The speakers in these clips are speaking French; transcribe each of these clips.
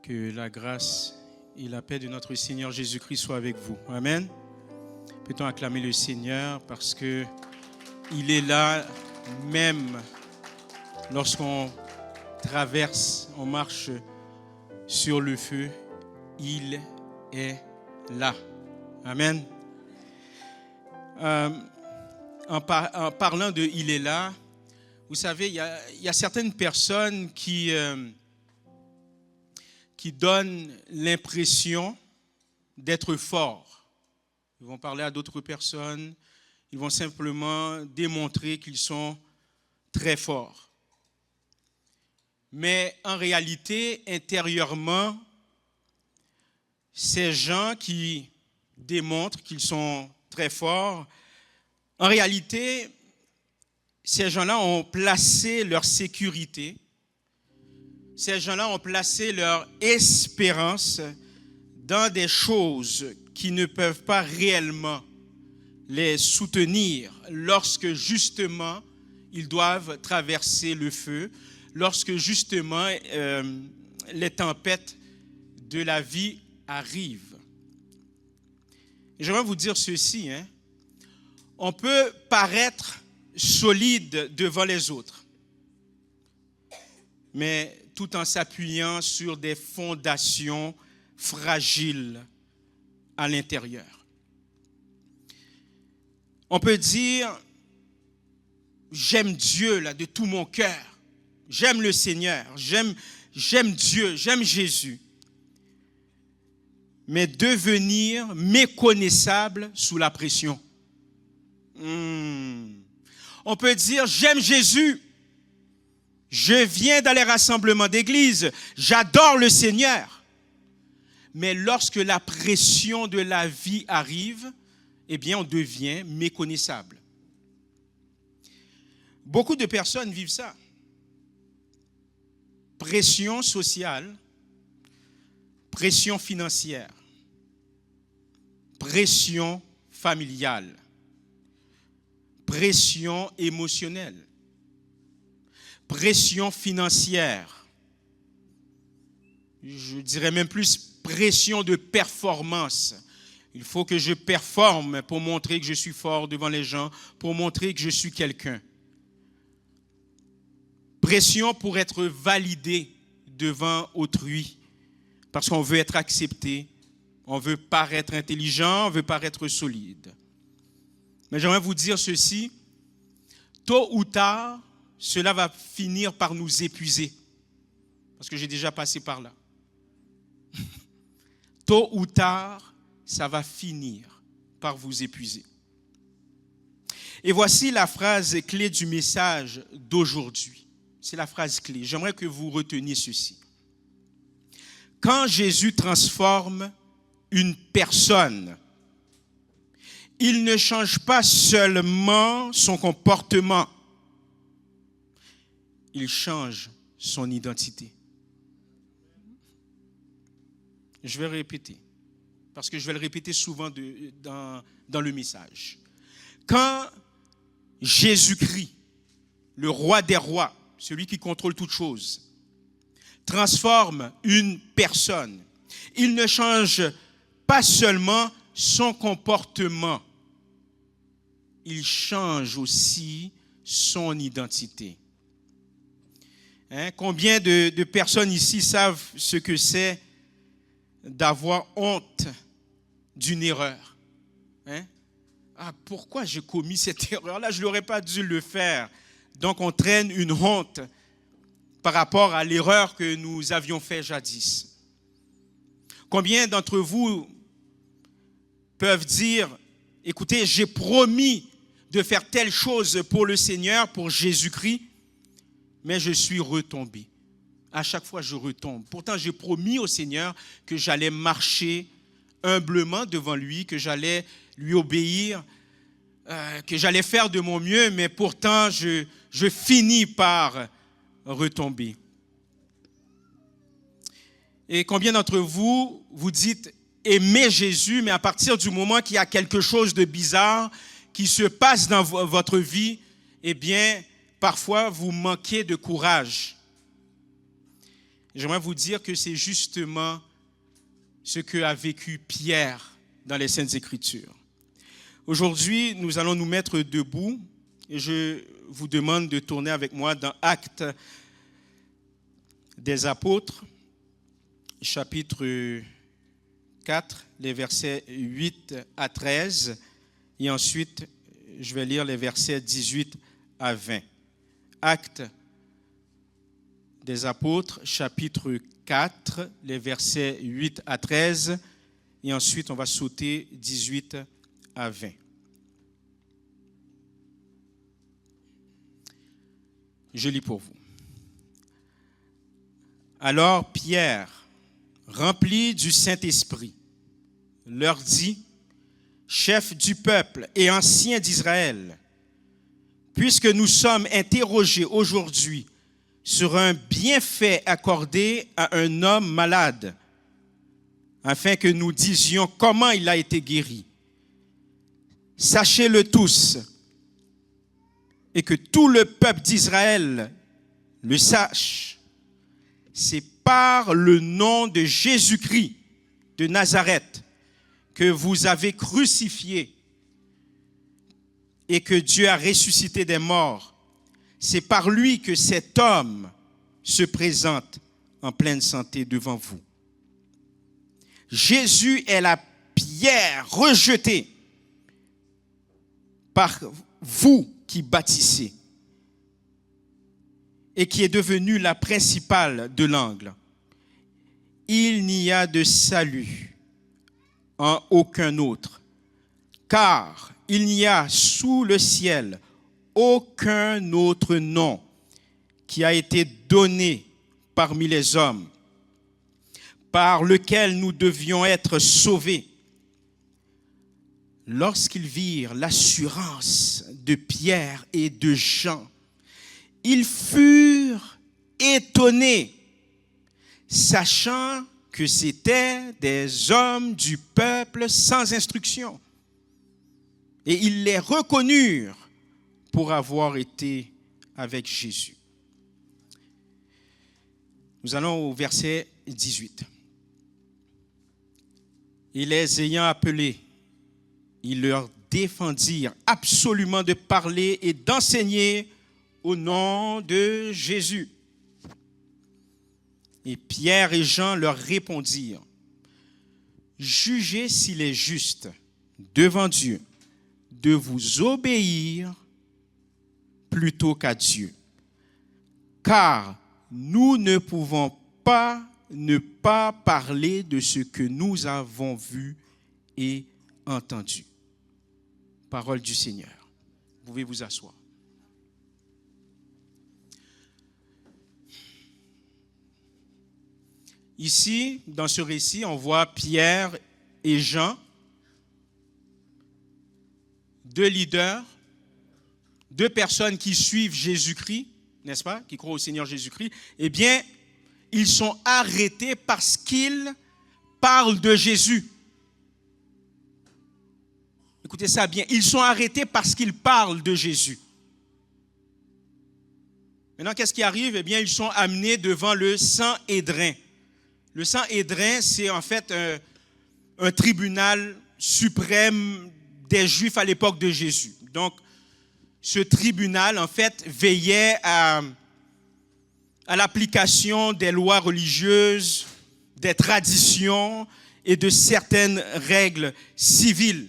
Que la grâce et la paix de notre Seigneur Jésus-Christ soient avec vous. Amen. Peut-on acclamer le Seigneur parce que il est là même lorsqu'on traverse, on marche sur le feu, il est là. Amen. En parlant de il est là, vous savez, il y a certaines personnes qui donnent l'impression d'être forts. Ils vont parler à d'autres personnes, ils vont simplement démontrer qu'ils sont très forts. Mais en réalité, intérieurement, ces gens qui démontrent qu'ils sont très forts, en réalité, ces gens-là ont placé leur sécurité, ces gens-là ont placé leur espérance dans des choses qui ne peuvent pas réellement les soutenir lorsque justement ils doivent traverser le feu, lorsque justement les tempêtes de la vie arrivent. Et j'aimerais vous dire ceci, on peut paraître solide devant les autres, mais tout en s'appuyant sur des fondations fragiles à l'intérieur. On peut dire, j'aime Dieu là, de tout mon cœur, j'aime le Seigneur, j'aime Dieu, j'aime Jésus, mais devenir méconnaissable sous la pression. On peut dire, j'aime Jésus, je viens dans les rassemblements d'église, j'adore le Seigneur. Mais lorsque la pression de la vie arrive, eh bien, on devient méconnaissable. Beaucoup de personnes vivent ça. Pression sociale, pression financière, pression familiale, pression émotionnelle, pression financière, je dirais même plus pression de performance. Il faut que je performe pour montrer que je suis fort devant les gens, pour montrer que je suis quelqu'un. Pression pour être validé devant autrui, parce qu'on veut être accepté, on veut paraître intelligent, on veut paraître solide. Mais j'aimerais vous dire ceci, tôt ou tard, cela va finir par nous épuiser. Parce que j'ai déjà passé par là. Tôt ou tard, ça va finir par vous épuiser. Et voici la phrase clé du message d'aujourd'hui. C'est la phrase clé. J'aimerais que vous reteniez ceci. Quand Jésus transforme une personne, il ne change pas seulement son comportement, il change son identité. Je vais répéter, parce que je vais le répéter souvent dans le message. Quand Jésus-Christ, le roi des rois, celui qui contrôle toutes choses, transforme une personne, il ne change pas seulement son comportement, il change aussi son identité. Combien de personnes ici savent ce que c'est d'avoir honte d'une erreur? Pourquoi j'ai commis cette erreur-là? Je n'aurais pas dû le faire. Donc on traîne une honte par rapport à l'erreur que nous avions faite jadis. Combien d'entre vous peuvent dire, écoutez, j'ai promis de faire telle chose pour le Seigneur, pour Jésus-Christ, mais je suis retombé. À chaque fois, je retombe. Pourtant, j'ai promis au Seigneur que j'allais marcher humblement devant lui, que j'allais lui obéir, que j'allais faire de mon mieux, mais pourtant, je finis par retomber. Et combien d'entre vous, vous dites aimer Jésus, mais à partir du moment qu'il y a quelque chose de bizarre qui se passe dans votre vie, eh bien, parfois, vous manquez de courage. J'aimerais vous dire que c'est justement ce qu'a vécu Pierre dans les Saintes Écritures. Aujourd'hui, nous allons nous mettre debout et je vous demande de tourner avec moi dans Actes des Apôtres, chapitre 4, les versets 8 à 13, et ensuite, je vais lire les versets 18 à 20. Actes des Apôtres, chapitre 4, les versets 8 à 13, et ensuite, on va sauter 18 à 20. Je lis pour vous. Alors Pierre, rempli du Saint-Esprit, leur dit, chef du peuple et ancien d'Israël, puisque nous sommes interrogés aujourd'hui sur un bienfait accordé à un homme malade, afin que nous disions comment il a été guéri. Sachez-le tous, et que tout le peuple d'Israël le sache. C'est par le nom de Jésus-Christ de Nazareth que vous avez crucifié et que Dieu a ressuscité des morts. C'est par lui que cet homme se présente en pleine santé devant vous. Jésus est la pierre rejetée par vous qui bâtissez et qui est devenue la principale de l'angle. Il n'y a de salut en aucun autre, car il n'y a sous le ciel aucun autre nom qui a été donné parmi les hommes, par lequel nous devions être sauvés. Lorsqu'ils virent l'assurance de Pierre et de Jean, ils furent étonnés, sachant que c'étaient des hommes du peuple sans instruction. Et ils les reconnurent pour avoir été avec Jésus. Nous allons au verset 18. Et les ayant appelés, ils leur défendirent absolument de parler et d'enseigner au nom de Jésus. Et Pierre et Jean leur répondirent, jugez s'il est juste devant Dieu de vous obéir plutôt qu'à Dieu. Car nous ne pouvons pas ne pas parler de ce que nous avons vu et entendu. Parole du Seigneur. Vous pouvez vous asseoir. Ici, dans ce récit, on voit Pierre et Jean, deux leaders, deux personnes qui suivent Jésus-Christ, n'est-ce pas, qui croient au Seigneur Jésus-Christ. Eh bien, ils sont arrêtés parce qu'ils parlent de Jésus. Écoutez ça bien, ils sont arrêtés parce qu'ils parlent de Jésus. Maintenant, qu'est-ce qui arrive? Eh bien, ils sont amenés devant le Sanhédrin. Le Sanhédrin, c'est en fait un tribunal suprême des Juifs à l'époque de Jésus. Donc, ce tribunal, en fait, veillait à l'application des lois religieuses, des traditions et de certaines règles civiles.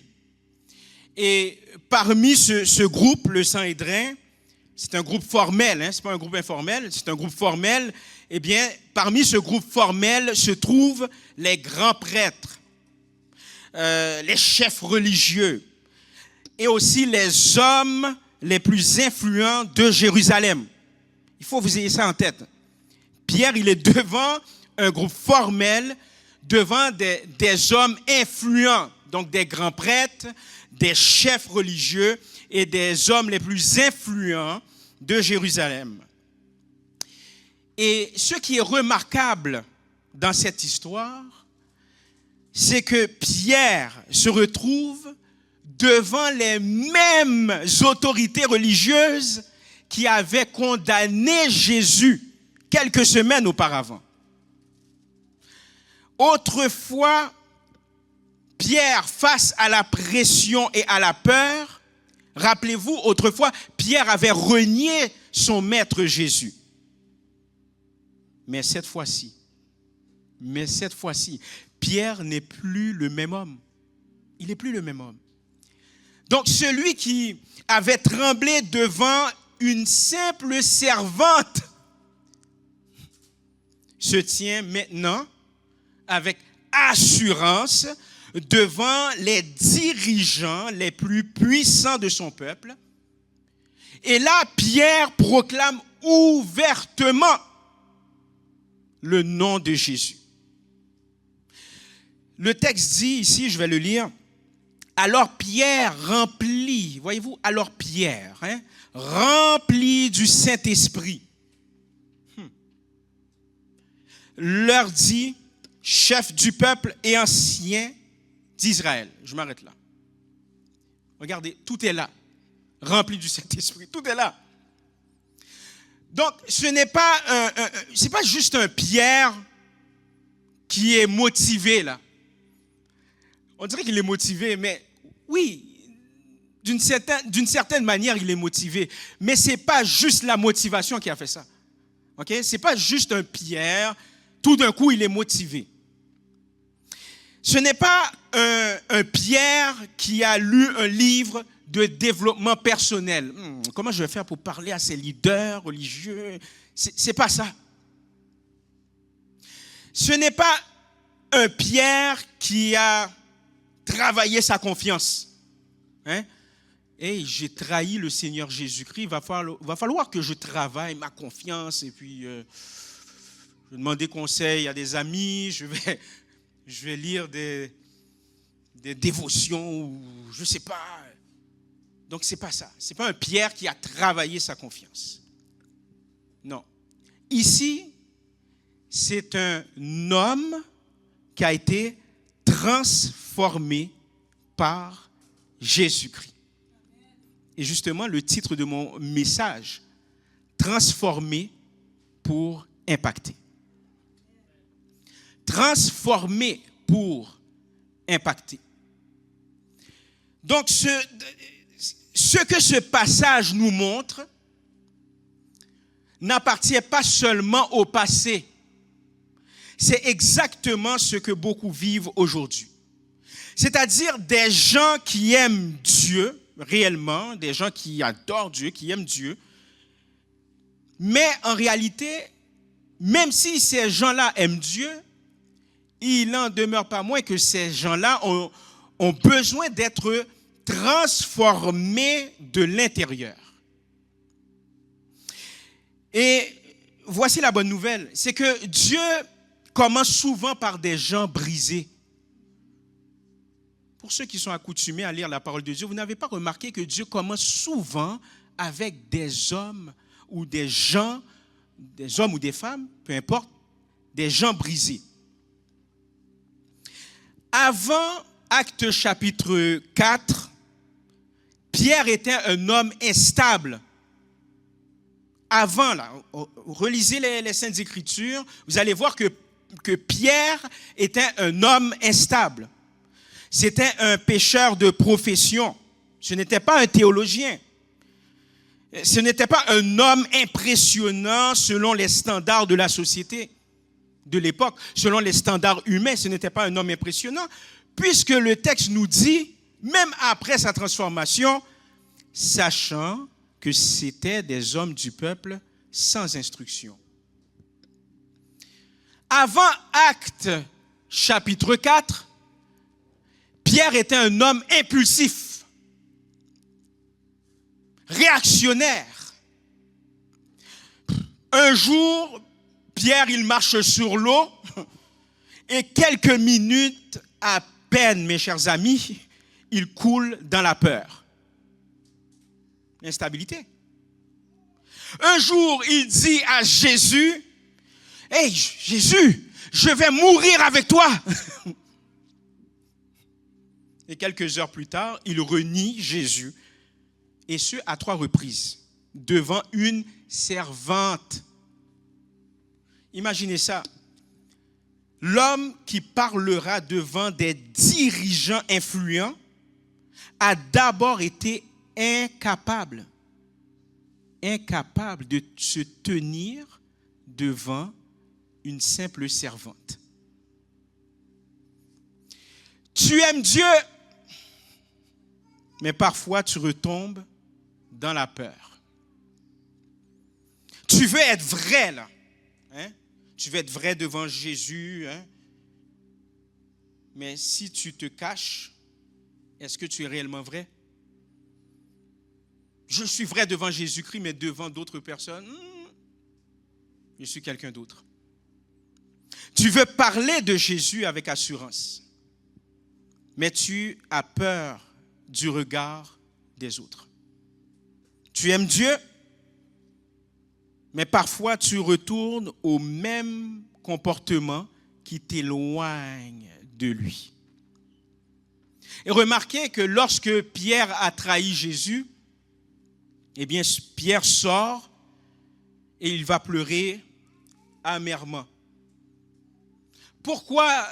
Et parmi ce groupe, le Sanhédrin, c'est un groupe formel, ce n'est pas un groupe informel, c'est un groupe formel. Eh bien, parmi ce groupe formel se trouvent les grands prêtres, les chefs religieux et aussi les hommes les plus influents de Jérusalem. Il faut que vous ayez ça en tête. Pierre, il est devant un groupe formel, devant des hommes influents, donc des grands prêtres, des chefs religieux et des hommes les plus influents de Jérusalem. Et ce qui est remarquable dans cette histoire, c'est que Pierre se retrouve devant les mêmes autorités religieuses qui avaient condamné Jésus quelques semaines auparavant. Autrefois, Pierre, face à la pression et à la peur, rappelez-vous, autrefois, Pierre avait renié son maître Jésus. Mais cette fois-ci, Pierre n'est plus le même homme. Il n'est plus le même homme. Donc, celui qui avait tremblé devant une simple servante se tient maintenant avec assurance devant les dirigeants les plus puissants de son peuple. Et là, Pierre proclame ouvertement le nom de Jésus. Le texte dit ici, je vais le lire, alors Pierre rempli, voyez-vous, alors Pierre, rempli du Saint-Esprit, leur dit, chef du peuple et ancien d'Israël. Je m'arrête là. Regardez, tout est là, rempli du Saint-Esprit, tout est là. Donc, ce n'est pas c'est pas juste un Pierre qui est motivé là. On dirait qu'il est motivé, mais oui, d'une certaine manière, il est motivé. Mais ce n'est pas juste la motivation qui a fait ça. Okay? Ce n'est pas juste un Pierre, tout d'un coup, il est motivé. Ce n'est pas un Pierre qui a lu un livre de développement personnel. Comment je vais faire pour parler à ces leaders religieux? C'est pas ça. Ce n'est pas un Pierre qui a travaillé sa confiance. Hey, j'ai trahi le Seigneur Jésus-Christ, il va falloir que je travaille ma confiance et puis je vais demander conseil à des amis, je vais lire des dévotions ou je ne sais pas. Donc, ce n'est pas ça. Ce n'est pas un Pierre qui a travaillé sa confiance. Non. Ici, c'est un homme qui a été transformé par Jésus-Christ. Et justement, le titre de mon message, transformé pour impacter. Transformé pour impacter. Donc, ce que ce passage nous montre n'appartient pas seulement au passé. C'est exactement ce que beaucoup vivent aujourd'hui. C'est-à-dire des gens qui aiment Dieu, réellement, des gens qui adorent Dieu, qui aiment Dieu. Mais en réalité, même si ces gens-là aiment Dieu, il n'en demeure pas moins que ces gens-là ont besoin d'être transformés de l'intérieur. Et voici la bonne nouvelle, c'est que Dieu commence souvent par des gens brisés. Pour ceux qui sont accoutumés à lire la parole de Dieu, vous n'avez pas remarqué que Dieu commence souvent avec des hommes ou des gens, des hommes ou des femmes, peu importe, des gens brisés. Avant Actes chapitre 4, Pierre était un homme instable. Avant, là, relisez les Saintes Écritures, vous allez voir que Pierre était un homme instable. C'était un pécheur de profession. Ce n'était pas un théologien. Ce n'était pas un homme impressionnant selon les standards de la société de l'époque. Selon les standards humains, ce n'était pas un homme impressionnant, puisque le texte nous dit, même après sa transformation, sachant que c'était des hommes du peuple sans instruction. Avant Actes chapitre 4, Pierre était un homme impulsif, réactionnaire. Un jour, Pierre, il marche sur l'eau et quelques minutes à peine, mes chers amis, il coule dans la peur. Instabilité. Un jour, il dit à Jésus, « Hey, Jésus, je vais mourir avec toi. » Et quelques heures plus tard, il renie Jésus, et ce, à 3 reprises, devant une servante. Imaginez ça. L'homme qui parlera devant des dirigeants influents a d'abord été incapable de se tenir devant une simple servante. Tu aimes Dieu, mais parfois tu retombes dans la peur. Tu veux être vrai là. Hein? Tu veux être vrai devant Jésus. Hein? Mais si tu te caches, est-ce que tu es réellement vrai? Je suis vrai devant Jésus-Christ, mais devant d'autres personnes, je suis quelqu'un d'autre. Tu veux parler de Jésus avec assurance, mais tu as peur du regard des autres. Tu aimes Dieu, mais parfois tu retournes au même comportement qui t'éloigne de lui. Et remarquez que lorsque Pierre a trahi Jésus, eh bien, Pierre sort et il va pleurer amèrement. Pourquoi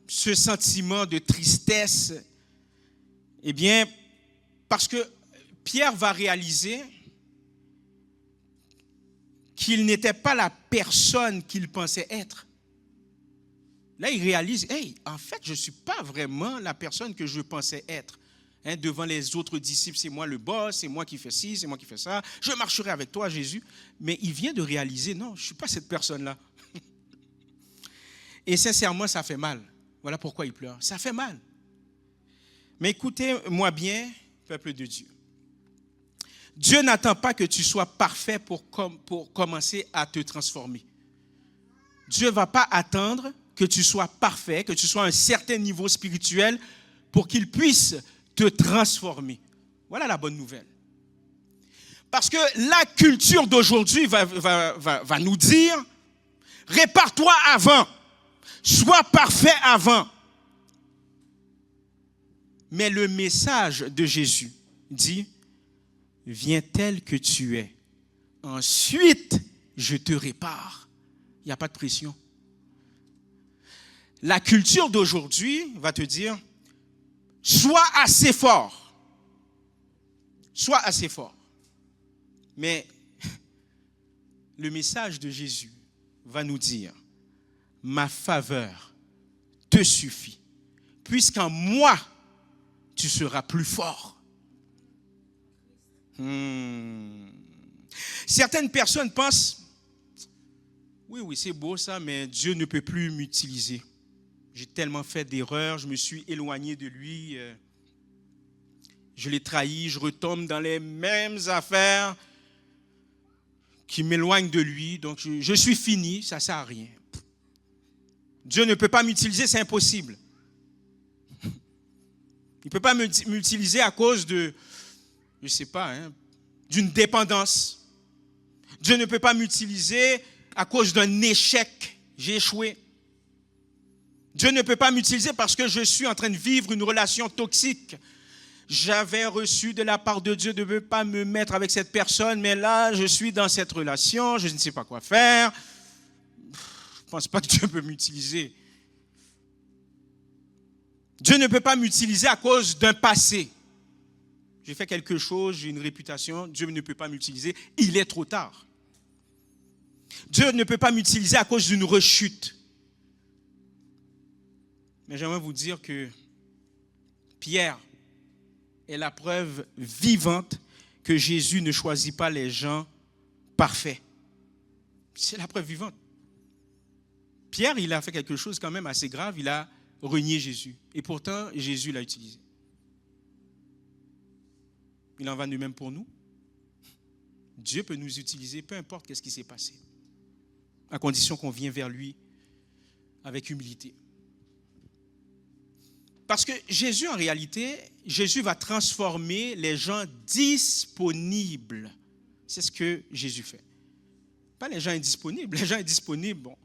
ce sentiment de tristesse? Eh bien, parce que Pierre va réaliser qu'il n'était pas la personne qu'il pensait être. Là, il réalise, en fait, je ne suis pas vraiment la personne que je pensais être. Hein, devant les autres disciples, c'est moi le boss, c'est moi qui fais ci, c'est moi qui fais ça. Je marcherai avec toi, Jésus. Mais il vient de réaliser, non, je ne suis pas cette personne-là. Et sincèrement, ça fait mal. Voilà pourquoi il pleure. Ça fait mal. Mais écoutez-moi bien, peuple de Dieu. Dieu n'attend pas que tu sois parfait pour commencer à te transformer. Dieu ne va pas attendre que tu sois parfait, que tu sois à un certain niveau spirituel pour qu'il puisse te transformer. Voilà la bonne nouvelle. Parce que la culture d'aujourd'hui va nous dire, répare-toi avant, sois parfait avant. Mais le message de Jésus dit, viens tel que tu es. Ensuite, je te répare. Il n'y a pas de pression. La culture d'aujourd'hui va te dire, sois assez fort. Sois assez fort. Mais le message de Jésus va nous dire, ma faveur te suffit, puisqu'en moi, tu seras plus fort. Certaines personnes pensent, oui, c'est beau ça, mais Dieu ne peut plus m'utiliser. J'ai tellement fait d'erreurs, je me suis éloigné de lui, je l'ai trahi, je retombe dans les mêmes affaires qui m'éloignent de lui, donc je suis fini, ça ne sert à rien. Dieu ne peut pas m'utiliser, c'est impossible. Il ne peut pas m'utiliser à cause de, je ne sais pas, d'une dépendance. Dieu ne peut pas m'utiliser à cause d'un échec, j'ai échoué. Dieu ne peut pas m'utiliser parce que je suis en train de vivre une relation toxique. J'avais reçu de la part de Dieu de ne pas me mettre avec cette personne, mais là, je suis dans cette relation, je ne sais pas quoi faire. Je ne pense pas que Dieu peut m'utiliser. Dieu ne peut pas m'utiliser à cause d'un passé. J'ai fait quelque chose, j'ai une réputation, Dieu ne peut pas m'utiliser, il est trop tard. Dieu ne peut pas m'utiliser à cause d'une rechute. Mais j'aimerais vous dire que Pierre est la preuve vivante que Jésus ne choisit pas les gens parfaits. C'est la preuve vivante. Pierre, il a fait quelque chose quand même assez grave, il a renié Jésus. Et pourtant, Jésus l'a utilisé. Il en va de même pour nous. Dieu peut nous utiliser, peu importe ce qui s'est passé, à condition qu'on vienne vers lui avec humilité. Parce que Jésus, en réalité, Jésus va transformer les gens disponibles. C'est ce que Jésus fait. Pas les gens indisponibles. Les gens indisponibles, bon,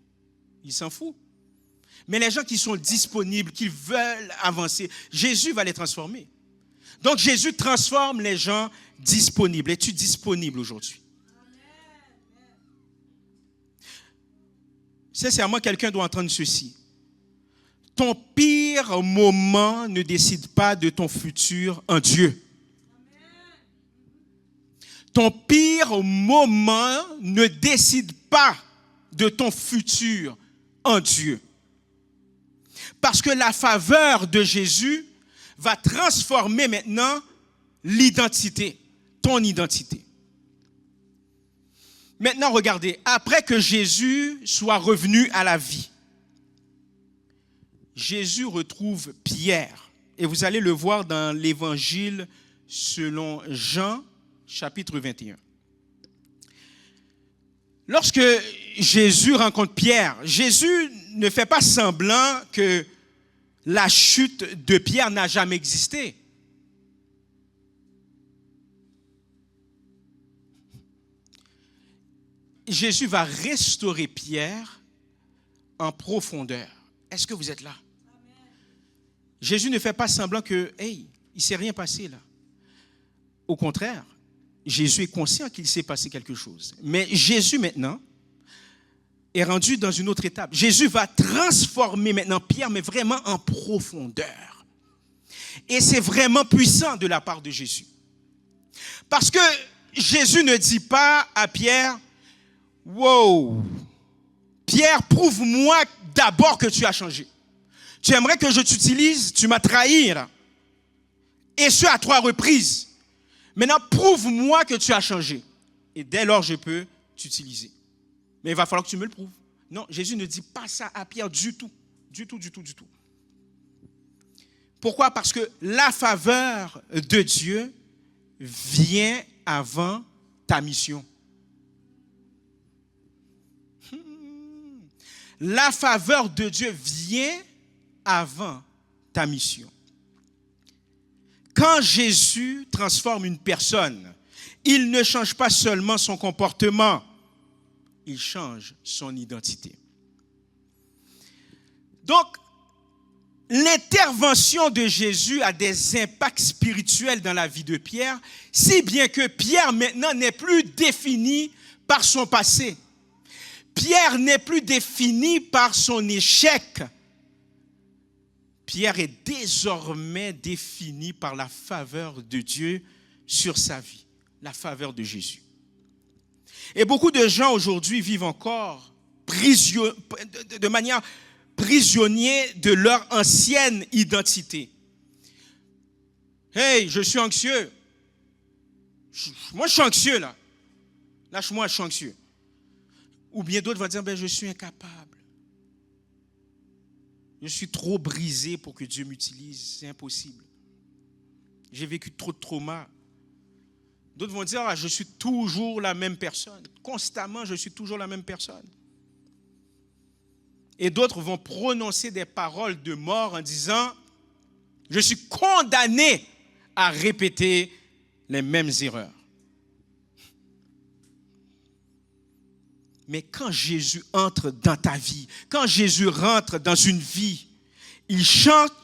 ils s'en foutent. Mais les gens qui sont disponibles, qui veulent avancer, Jésus va les transformer. Donc Jésus transforme les gens disponibles. Es-tu disponible aujourd'hui? Sincèrement, quelqu'un doit entendre ceci. ton pire moment ne décide pas de ton futur en Dieu. Ton pire moment ne décide pas de ton futur en Dieu. Parce que la faveur de Jésus va transformer maintenant l'identité, ton identité. Maintenant, regardez, après que Jésus soit revenu à la vie, Jésus retrouve Pierre. Et vous allez le voir dans l'évangile selon Jean, chapitre 21. Lorsque Jésus rencontre Pierre, Jésus ne fait pas semblant que la chute de Pierre n'a jamais existé. Jésus va restaurer Pierre en profondeur. Est-ce que vous êtes là? Amen. Jésus ne fait pas semblant que, hey, il ne s'est rien passé là. Au contraire, Jésus est conscient qu'il s'est passé quelque chose. Mais Jésus maintenant est rendu dans une autre étape. Jésus va transformer maintenant Pierre, mais vraiment en profondeur. Et c'est vraiment puissant de la part de Jésus. Parce que Jésus ne dit pas à Pierre, wow, Pierre, prouve-moi d'abord que tu as changé. Tu aimerais que je t'utilise, tu m'as trahi là. Et ce à 3 reprises. Maintenant, prouve-moi que tu as changé. Et dès lors, je peux t'utiliser. Mais il va falloir que tu me le prouves. Non, Jésus ne dit pas ça à Pierre du tout. Du tout. Pourquoi? Parce que la faveur de Dieu vient avant ta mission. La faveur de Dieu vient avant ta mission. Quand Jésus transforme une personne, il ne change pas seulement son comportement, il change son identité. Donc, l'intervention de Jésus a des impacts spirituels dans la vie de Pierre, si bien que Pierre maintenant n'est plus défini par son passé. Pierre n'est plus défini par son échec. Pierre est désormais défini par la faveur de Dieu sur sa vie, la faveur de Jésus. Et beaucoup de gens aujourd'hui vivent encore de manière prisonniers de leur ancienne identité. Hey, je suis anxieux. Moi, je suis anxieux là. Lâche-moi, je suis anxieux. Ou bien d'autres vont dire, je suis incapable. Je suis trop brisé pour que Dieu m'utilise. C'est impossible. J'ai vécu trop de traumas. D'autres vont dire, je suis toujours la même personne. Constamment, je suis toujours la même personne. Et d'autres vont prononcer des paroles de mort en disant, je suis condamné à répéter les mêmes erreurs. Mais quand Jésus entre dans ta vie, quand Jésus rentre dans une vie, il change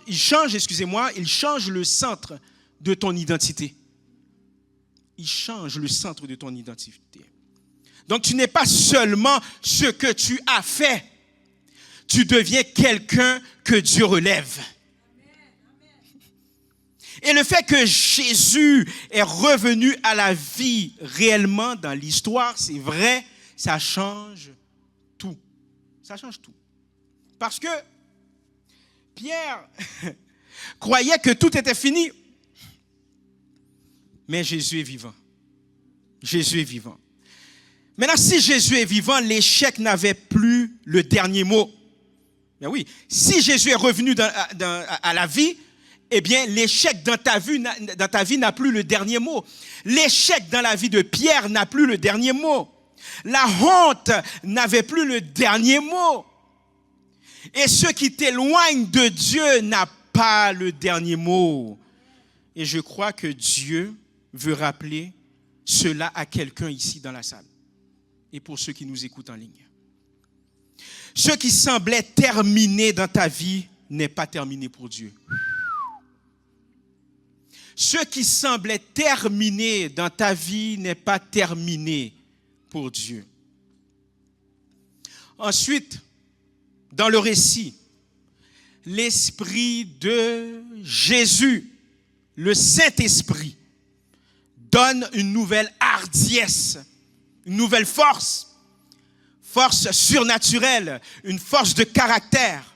le centre de ton identité. Il change le centre de ton identité. Donc tu n'es pas seulement ce que tu as fait, tu deviens quelqu'un que Dieu relève. Et le fait que Jésus est revenu à la vie réellement dans l'histoire, c'est vrai, ça change tout. Ça change tout. Parce que Pierre croyait que tout était fini. Mais Jésus est vivant. Jésus est vivant. Maintenant, si Jésus est vivant, l'échec n'avait plus le dernier mot. Mais oui, si Jésus est revenu à la vie, eh bien, l'échec dans ta vie n'a plus le dernier mot. L'échec dans la vie de Pierre n'a plus le dernier mot. La honte n'avait plus le dernier mot. Et ce qui t'éloigne de Dieu n'a pas le dernier mot. Et je crois que Dieu veut rappeler cela à quelqu'un ici dans la salle. Et pour ceux qui nous écoutent en ligne. Ce qui semblait terminé dans ta vie n'est pas terminé pour Dieu. Ce qui semblait terminé dans ta vie n'est pas terminé pour Dieu. Ensuite, dans le récit, l'Esprit de Jésus, le Saint-Esprit, donne une nouvelle hardiesse, une nouvelle force, force surnaturelle, une force de caractère.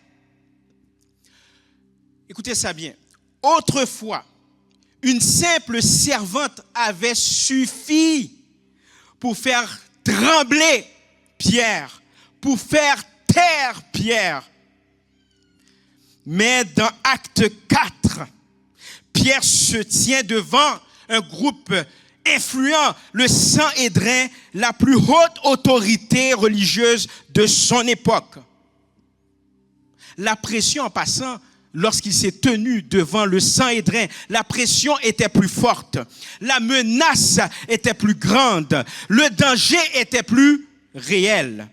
Écoutez ça bien. Autrefois, une simple servante avait suffi pour faire trembler Pierre, pour faire taire Pierre. Mais dans Acte 4, Pierre se tient devant un groupe influent, le Sanhédrin, la plus haute autorité religieuse de son époque. La pression, en passant, lorsqu'il s'est tenu devant le Sanhédrin, la pression était plus forte, la menace était plus grande, le danger était plus réel.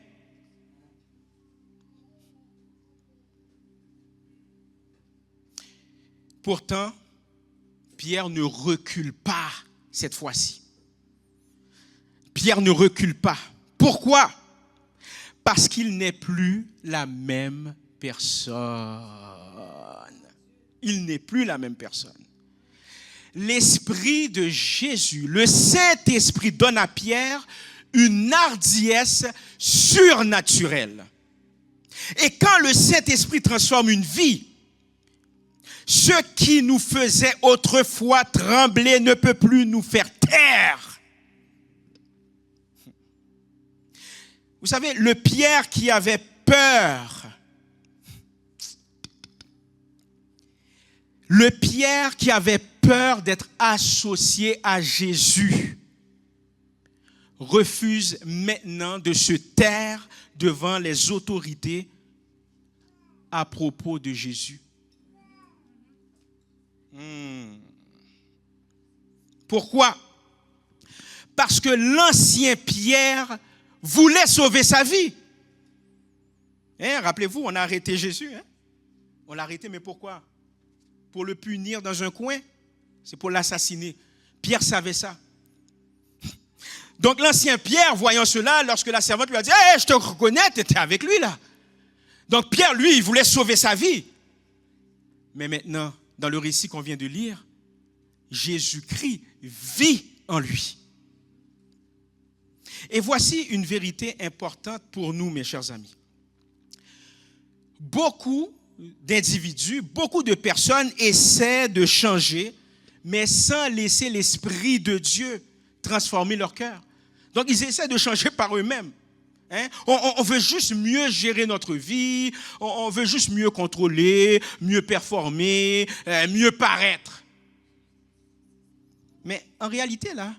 Pourtant, Pierre ne recule pas cette fois-ci. Pierre ne recule pas. Pourquoi? Parce qu'il n'est plus la même personne. Il n'est plus la même personne. L'Esprit de Jésus, le Saint-Esprit donne à Pierre une hardiesse surnaturelle. Et quand le Saint-Esprit transforme une vie, ce qui nous faisait autrefois trembler ne peut plus nous faire taire. Vous savez, le Pierre qui avait peur, le Pierre qui avait peur d'être associé à Jésus, refuse maintenant de se taire devant les autorités à propos de Jésus. Pourquoi? Parce que l'ancien Pierre voulait sauver sa vie. Rappelez-vous, on a arrêté Jésus. On l'a arrêté, mais pourquoi? Pour le punir dans un coin. C'est pour l'assassiner. Pierre savait ça. Donc l'ancien Pierre, voyant cela, lorsque la servante lui a dit « Hey, je te reconnais, tu étais avec lui là. » Donc Pierre, lui, il voulait sauver sa vie. Mais maintenant, dans le récit qu'on vient de lire, Jésus-Christ vit en lui. Et voici une vérité importante pour nous, mes chers amis. Beaucoup d'individus, beaucoup de personnes essaient de changer, mais sans laisser l'Esprit de Dieu transformer leur cœur. Donc, ils essaient de changer par eux-mêmes. On veut juste mieux gérer notre vie, on veut juste mieux contrôler, mieux performer, mieux paraître. Mais en réalité, là,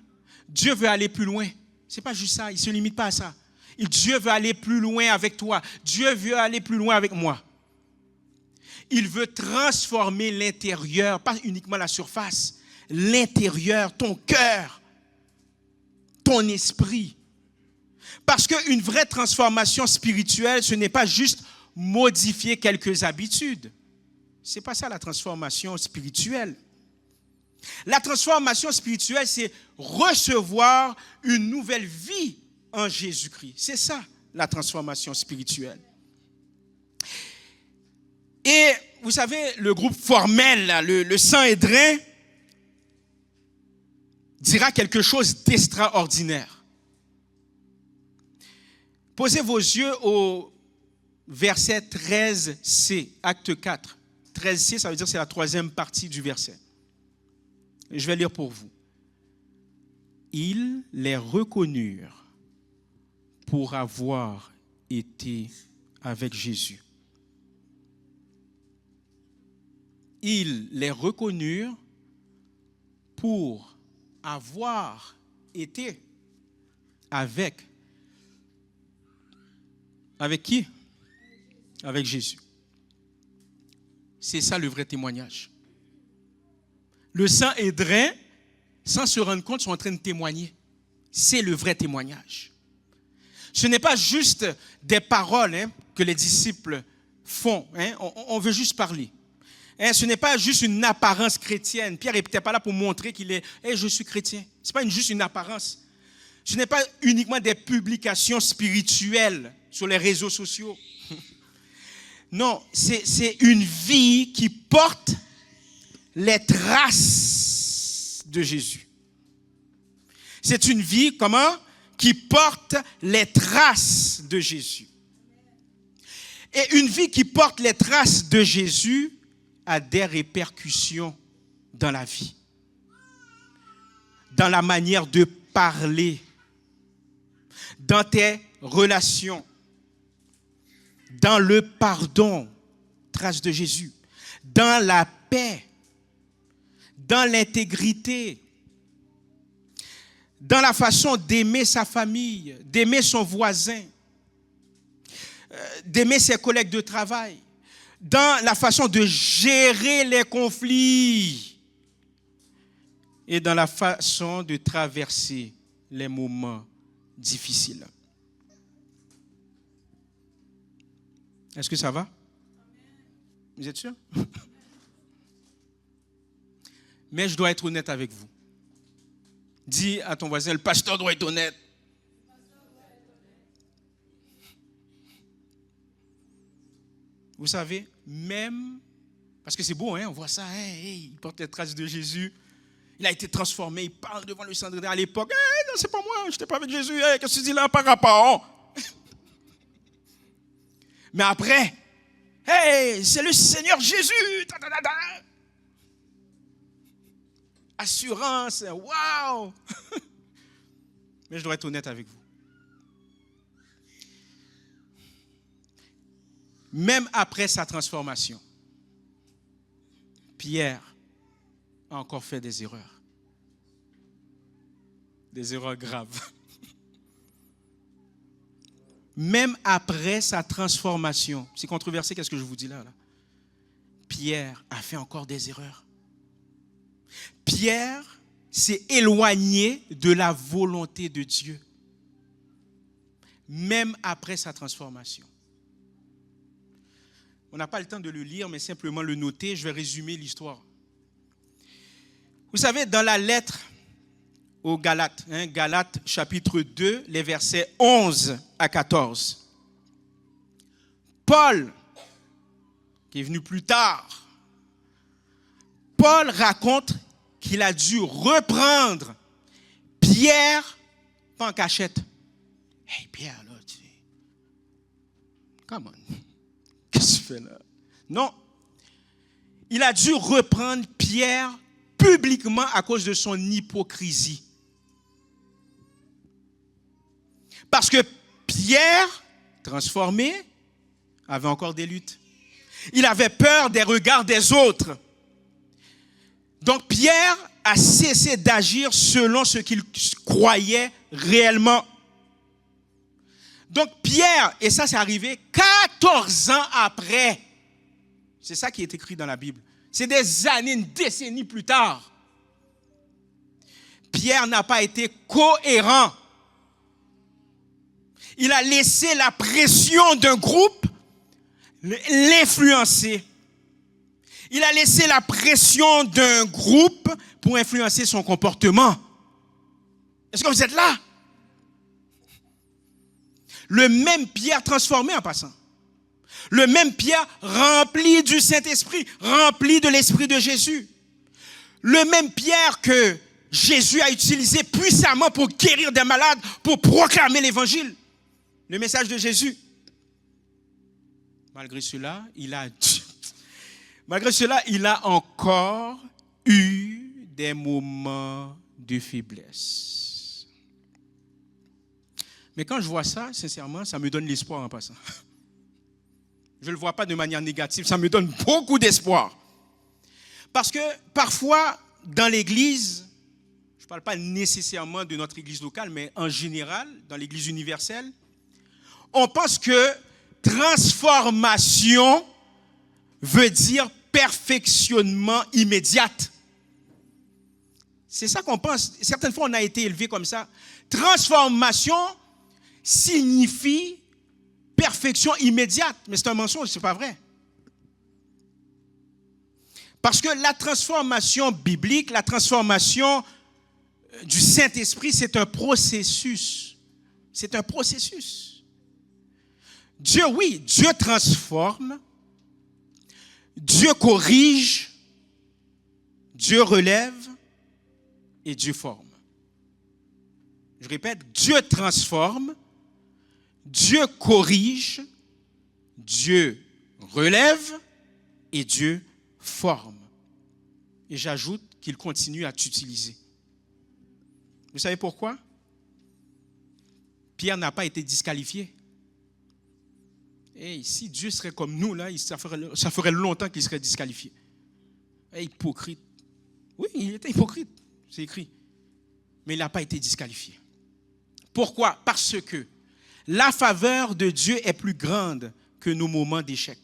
Dieu veut aller plus loin. Ce n'est pas juste ça, il ne se limite pas à ça. Dieu veut aller plus loin avec toi. Dieu veut aller plus loin avec moi. Il veut transformer l'intérieur, pas uniquement la surface. L'intérieur, ton cœur, ton esprit. Parce qu'une vraie transformation spirituelle, ce n'est pas juste modifier quelques habitudes. Ce n'est pas ça la transformation spirituelle. La transformation spirituelle, c'est recevoir une nouvelle vie en Jésus-Christ. C'est ça la transformation spirituelle. Et vous savez, le groupe formel, le Sanhédrin, dira quelque chose d'extraordinaire. Posez vos yeux au verset 13c, acte 4. 13c, ça veut dire que c'est la troisième partie du verset. Je vais lire pour vous. Ils les reconnurent pour avoir été avec Jésus. Ils les reconnurent pour avoir été avec qui? Avec Jésus. C'est ça le vrai témoignage. Le Sanhédrin, sans se rendre compte, sont en train de témoigner. C'est le vrai témoignage. Ce n'est pas juste des paroles que les disciples font. On veut juste parler. Ce n'est pas juste une apparence chrétienne. Pierre n'était pas là pour montrer qu'il est « je suis chrétien ». Ce n'est pas juste une apparence. Ce n'est pas uniquement des publications spirituelles sur les réseaux sociaux. Non, c'est une vie qui porte les traces de Jésus. C'est une vie, comment? Qui porte les traces de Jésus. Et une vie qui porte les traces de Jésus a des répercussions dans la vie, dans la manière de parler, dans tes relations, dans le pardon, traces de Jésus, dans la paix, dans l'intégrité, dans la façon d'aimer sa famille, d'aimer son voisin, d'aimer ses collègues de travail, dans la façon de gérer les conflits et dans la façon de traverser les moments difficiles. Est-ce que ça va? Vous êtes sûr? Mais je dois être honnête avec vous. Dis à ton voisin, le pasteur doit être honnête. Vous savez, même, parce que c'est beau, hein, on voit ça, hein, il porte les traces de Jésus, il a été transformé, il parle devant le Sanhédrin à l'époque, non, c'est pas moi, je n'étais pas avec Jésus, qu'est-ce que tu dis là par rapport? Mais après, c'est le Seigneur Jésus, assurance, waouh. Mais je dois être honnête avec vous. Même après sa transformation, Pierre a encore fait des erreurs. Des erreurs graves. Même après sa transformation, c'est controversé, qu'est-ce que je vous dis là? Pierre a fait encore des erreurs. Pierre s'est éloigné de la volonté de Dieu. Même après sa transformation. On n'a pas le temps de le lire, mais simplement le noter. Je vais résumer l'histoire. Vous savez, dans la lettre aux Galates, Galates chapitre 2, les versets 11 à 14, Paul, qui est venu plus tard, Paul raconte qu'il a dû reprendre Pierre pas en cachette. Hey Pierre, là, tu sais, come on. Qu'est-ce que tu fais là? Non. Il a dû reprendre Pierre publiquement à cause de son hypocrisie. Parce que Pierre, transformé, avait encore des luttes. Il avait peur des regards des autres. Donc Pierre a cessé d'agir selon ce qu'il croyait réellement. Donc Pierre, et ça c'est arrivé 14 ans après. C'est ça qui est écrit dans la Bible. C'est des années, une décennie plus tard. Pierre n'a pas été cohérent. Il a laissé la pression d'un groupe l'influencer. Il a laissé la pression d'un groupe pour influencer son comportement. Est-ce que vous êtes là? Le même Pierre transformé en passant. Le même Pierre rempli du Saint-Esprit, rempli de l'Esprit de Jésus. Le même Pierre que Jésus a utilisé puissamment pour guérir des malades, pour proclamer l'Évangile, le message de Jésus. Malgré cela, il a encore eu des moments de faiblesse. Mais quand je vois ça, sincèrement, ça me donne l'espoir en passant. Je ne le vois pas de manière négative, ça me donne beaucoup d'espoir. Parce que parfois, dans l'Église, je ne parle pas nécessairement de notre Église locale, mais en général, dans l'Église universelle, on pense que transformation veut dire perfectionnement immédiat. C'est ça qu'on pense. Certaines fois, on a été élevé comme ça. Transformation signifie perfection immédiate. Mais c'est un mensonge, ce n'est pas vrai. Parce que la transformation biblique, la transformation du Saint-Esprit, c'est un processus. C'est un processus. Dieu, oui, Dieu transforme, Dieu corrige, Dieu relève et Dieu forme. Je répète, Dieu transforme, Dieu corrige, Dieu relève et Dieu forme. Et j'ajoute qu'il continue à t'utiliser. Vous savez pourquoi? Pierre n'a pas été disqualifié. Et si Dieu serait comme nous, là, ça ferait longtemps qu'il serait disqualifié. Hypocrite. Oui, il était hypocrite, c'est écrit. Mais il n'a pas été disqualifié. Pourquoi? Parce que la faveur de Dieu est plus grande que nos moments d'échec.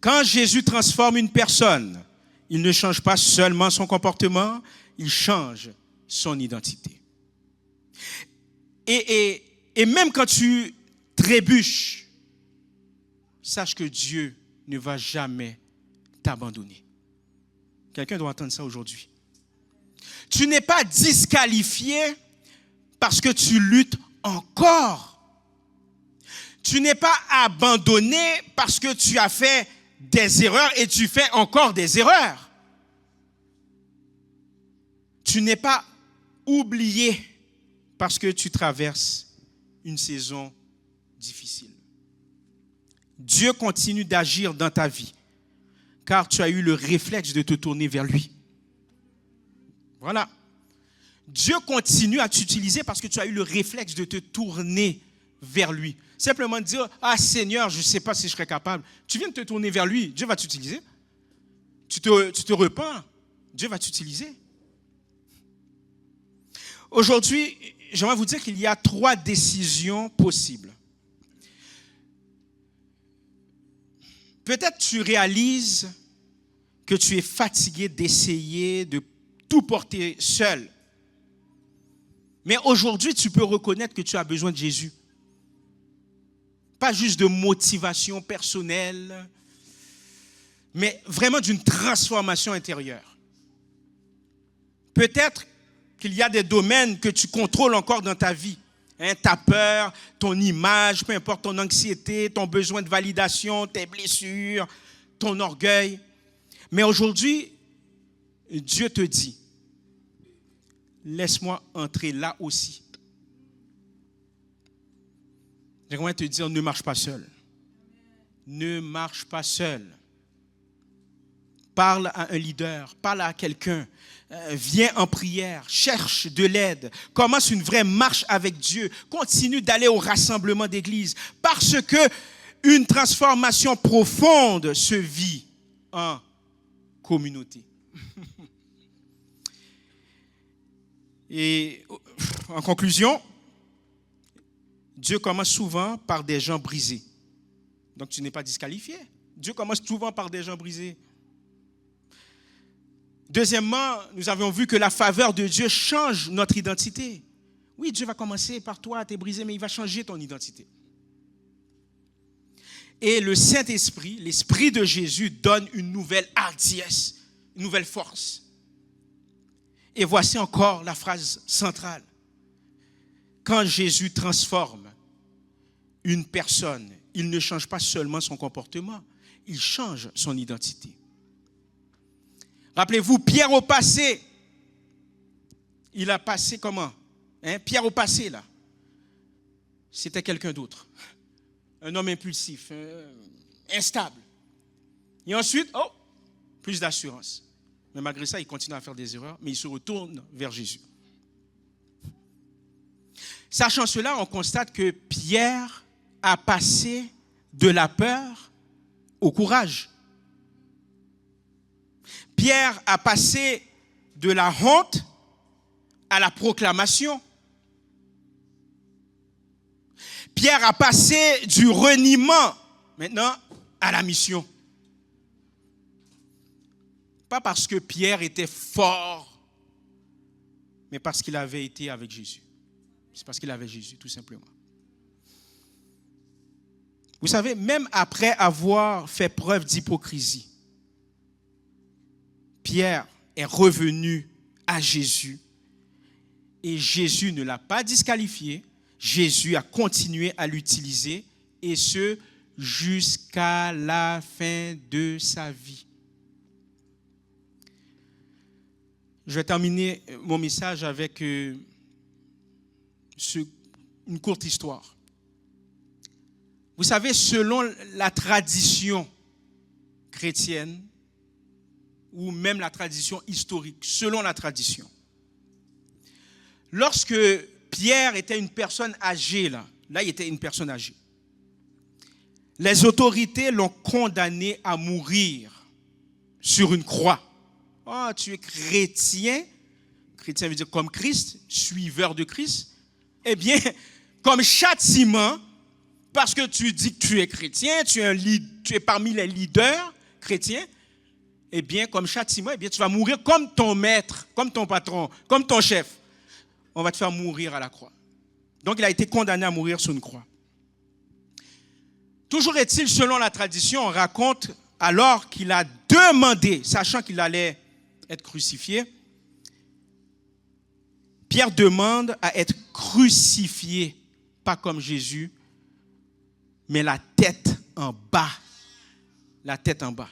Quand Jésus transforme une personne, il ne change pas seulement son comportement, il change son identité. Et même quand tu trébuches, sache que Dieu ne va jamais t'abandonner. Quelqu'un doit entendre ça aujourd'hui. Tu n'es pas disqualifié parce que tu luttes encore. Tu n'es pas abandonné parce que tu as fait des erreurs et tu fais encore des erreurs. Tu n'es pas oublié parce que tu traverses une saison difficile. Dieu continue d'agir dans ta vie car tu as eu le réflexe de te tourner vers lui. Voilà. Dieu continue à t'utiliser parce que tu as eu le réflexe de te tourner vers lui. Simplement dire, ah Seigneur, je ne sais pas si je serai capable. Tu viens de te tourner vers lui, Dieu va t'utiliser. Tu te repens, Dieu va t'utiliser. Aujourd'hui, j'aimerais vous dire qu'il y a 3 décisions possibles. Peut-être tu réalises que tu es fatigué d'essayer de tout porter seul. Mais aujourd'hui, tu peux reconnaître que tu as besoin de Jésus. Pas juste de motivation personnelle, mais vraiment d'une transformation intérieure. Peut-être qu'il y a des domaines que tu contrôles encore dans ta vie. Ta peur, ton image, peu importe ton anxiété, ton besoin de validation, tes blessures, ton orgueil. Mais aujourd'hui, Dieu te dit, laisse-moi entrer là aussi. J'aimerais te dire, ne marche pas seul. Ne marche pas seul. Parle à un leader, parle à quelqu'un. Viens en prière, cherche de l'aide. Commence une vraie marche avec Dieu. Continue d'aller au rassemblement d'église. Parce que une transformation profonde se vit en communauté. Et en conclusion, Dieu commence souvent par des gens brisés. Donc tu n'es pas disqualifié. Dieu commence souvent par des gens brisés. Deuxièmement, nous avons vu que la faveur de Dieu change notre identité. Oui, Dieu va commencer par toi, tu es brisé, mais il va changer ton identité. Et le Saint-Esprit, l'Esprit de Jésus, donne une nouvelle hardiesse, une nouvelle force. Et voici encore la phrase centrale. Quand Jésus transforme une personne, il ne change pas seulement son comportement, il change son identité. Rappelez-vous, Pierre au passé, il a passé comment? Pierre au passé, là, c'était quelqu'un d'autre. Un homme impulsif, instable. Et ensuite, plus d'assurance. Mais malgré ça, il continue à faire des erreurs, mais il se retourne vers Jésus. Sachant cela, on constate que Pierre a passé de la peur au courage. Pierre a passé de la honte à la proclamation. Pierre a passé du reniement maintenant à la mission. Pas parce que Pierre était fort, mais parce qu'il avait été avec Jésus. C'est parce qu'il avait Jésus, tout simplement. Vous savez, même après avoir fait preuve d'hypocrisie, Pierre est revenu à Jésus et Jésus ne l'a pas disqualifié. Jésus a continué à l'utiliser et ce, jusqu'à la fin de sa vie. Je vais terminer mon message avec une courte histoire. Vous savez, selon la tradition chrétienne, ou même la tradition historique, selon la tradition, lorsque Pierre était une personne âgée, là il était une personne âgée, les autorités l'ont condamné à mourir sur une croix. Oh, tu es chrétien, chrétien veut dire comme Christ, suiveur de Christ. Eh bien, comme châtiment, parce que tu dis que tu es chrétien, tu es parmi les leaders chrétiens, eh bien, comme châtiment, eh bien, tu vas mourir comme ton maître, comme ton patron, comme ton chef. On va te faire mourir à la croix. Donc, il a été condamné à mourir sur une croix. Toujours est-il, selon la tradition, on raconte alors qu'il a demandé, sachant qu'il allait être crucifié, Pierre demande à être crucifié, pas comme Jésus, mais la tête en bas. La tête en bas.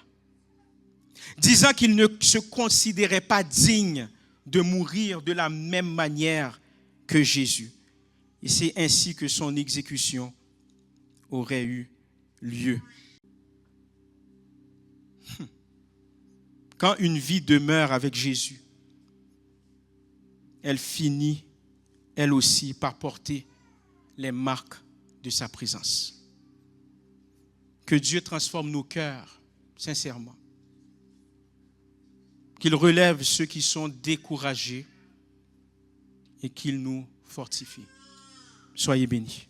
Disant qu'il ne se considérait pas digne de mourir de la même manière que Jésus. Et c'est ainsi que son exécution aurait eu lieu. Quand une vie demeure avec Jésus, elle finit, elle aussi, par porter les marques de sa présence. Que Dieu transforme nos cœurs, sincèrement. Qu'il relève ceux qui sont découragés et qu'il nous fortifie. Soyez bénis.